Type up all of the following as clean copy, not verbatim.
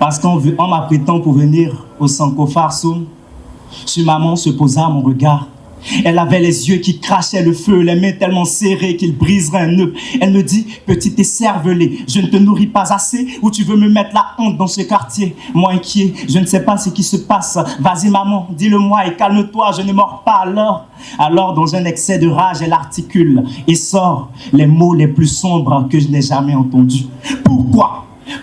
Parce qu'en m'apprêtant pour venir au Sanko Farsoum, sur maman se posa mon regard. Elle avait les yeux qui crachaient le feu, les mains tellement serrées qu'il briserait un nœud. Elle me dit, petit écervelé, je ne te nourris pas assez ou tu veux me mettre la honte dans ce quartier? Moi inquiet, je ne sais pas ce qui se passe. Vas-y maman, dis-le-moi et calme-toi, je ne mords pas Alors dans un excès de rage, elle articule et sort les mots les plus sombres que je n'ai jamais entendus.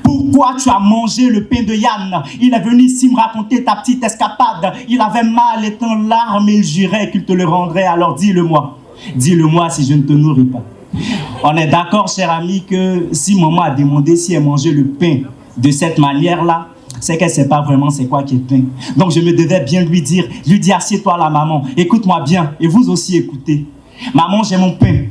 Pourquoi tu as mangé le pain de Yann? Il est venu ici me raconter ta petite escapade. Il avait mal, était en larmes et il jurait qu'il te le rendrait. Alors dis-le-moi. Dis-le-moi si je ne te nourris pas. On est d'accord, cher ami, que si maman a demandé si elle mangeait le pain de cette manière-là, c'est qu'elle ne sait pas vraiment c'est quoi qui est pain. Donc je me devais bien lui dire, assieds-toi là, maman. Écoute-moi bien et vous aussi écoutez. Maman, j'ai mon pain.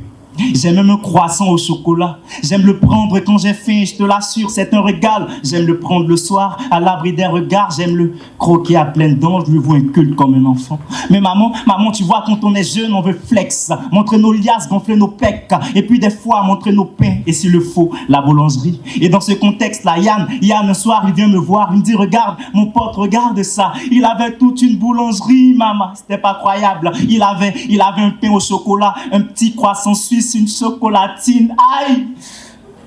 J'aime même un croissant au chocolat. J'aime le prendre quand j'ai faim, je te l'assure, c'est un régal. J'aime le prendre le soir, à l'abri des regards. J'aime le croquer à pleines dents, je le vois inculte comme un enfant. Mais maman, tu vois, quand on est jeune, on veut flex. Montrer nos liasses, gonfler nos pecs. Et puis des fois, montrer nos pains. Et s'il le faut, la boulangerie. Et dans ce contexte-là, Yann, un soir, il vient me voir. Il me dit, regarde, mon pote, regarde ça. Il avait toute une boulangerie, maman. C'était pas croyable. Il avait un pain au chocolat, un petit croissant suisse, une chocolatine. Aïe!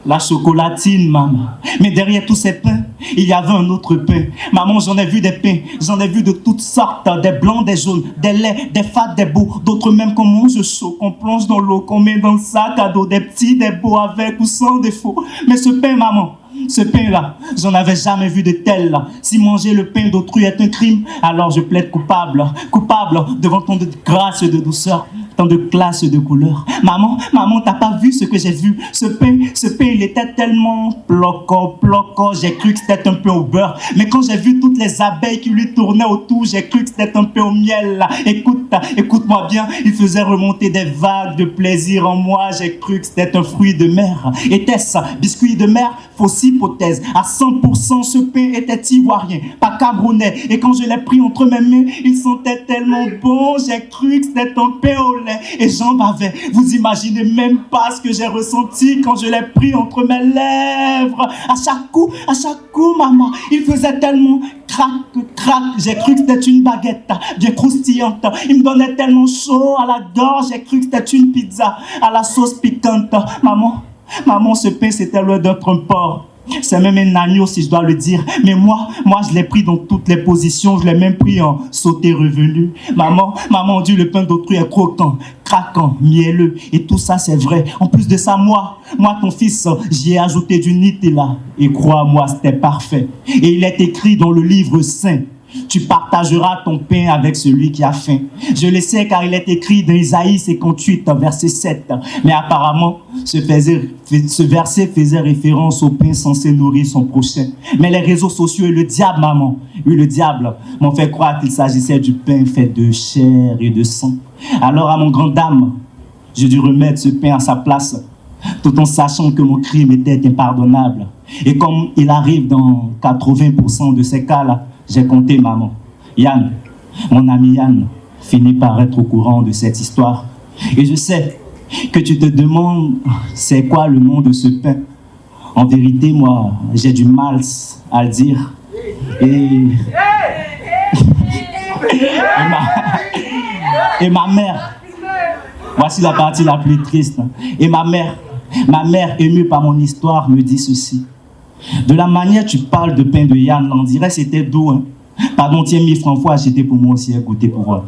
La chocolatine, maman. Mais derrière tous ces pains, il y avait un autre pain. Maman, j'en ai vu des pains. J'en ai vu de toutes sortes. Des blancs, des jaunes, des laits, des fades, des beaux. D'autres même qu'on mange chaud, qu'on plonge dans l'eau, qu'on met dans le sac à dos. Des petits, des beaux, avec ou sans défaut. Mais ce pain, maman, ce pain-là, j'en avais jamais vu de tel là. Si manger le pain d'autrui est un crime, alors je plaide coupable. Coupable devant tant de grâce et de douceur, tant de classe et de couleur. Maman, t'as pas vu ce que j'ai vu? Ce pain, il était tellement ploco. J'ai cru que c'était un pain au beurre. Mais quand j'ai vu toutes les abeilles qui lui tournaient autour, j'ai cru que c'était un pain au miel là. Écoute-moi bien, il faisait remonter des vagues de plaisir en moi. J'ai cru que c'était un fruit de mer. Était-ce biscuit de mer? Fausse hypothèse. À 100%, ce pain était ivoirien, pas camerounais. Et quand je l'ai pris entre mes mains, il sentait tellement bon. J'ai cru que c'était un pain au lait. Et j'en bavais. Vous imaginez même pas ce que j'ai ressenti quand je l'ai pris entre mes lèvres. À chaque coup, maman, il faisait tellement crac. J'ai cru que c'était une baguette bien croustillante. Il me donnait tellement chaud à la gorge. J'ai cru que c'était une pizza à la sauce piquante. Maman, ce pain, c'était l'odeur d'un porc. C'est même un agneau si je dois le dire. Mais moi, je l'ai pris dans toutes les positions. Je l'ai même pris en sauté revenu. Maman dit le pain d'autrui est croquant, craquant, mielleux. Et tout ça, c'est vrai. En plus de ça, moi, ton fils, j'y ai ajouté du Nutella. Et crois-moi, c'était parfait. Et il est écrit dans le livre saint: tu partageras ton pain avec celui qui a faim. Je le sais car il est écrit dans Isaïe 58, verset 7. Mais apparemment, ce verset faisait référence au pain censé nourrir son prochain. Mais les réseaux sociaux et le diable, maman, oui, le diable, m'ont fait croire qu'il s'agissait du pain fait de chair et de sang. Alors, à mon grand dame, j'ai dû remettre ce pain à sa place, tout en sachant que mon crime était impardonnable. Et comme il arrive dans 80% de ces cas-là, j'ai compté, maman. Yann, mon ami Yann, finit par être au courant de cette histoire. Et je sais que tu te demandes c'est quoi le nom de ce pain. En vérité, moi, j'ai du mal à le dire. Et ma mère, voici la partie la plus triste. Et ma mère, émue par mon histoire, me dit ceci: de la manière tu parles de pain de Yann, on dirait c'était doux. Hein? Pardon, tiens 1000 francs, faut acheter pour moi aussi, écoutez pour voir.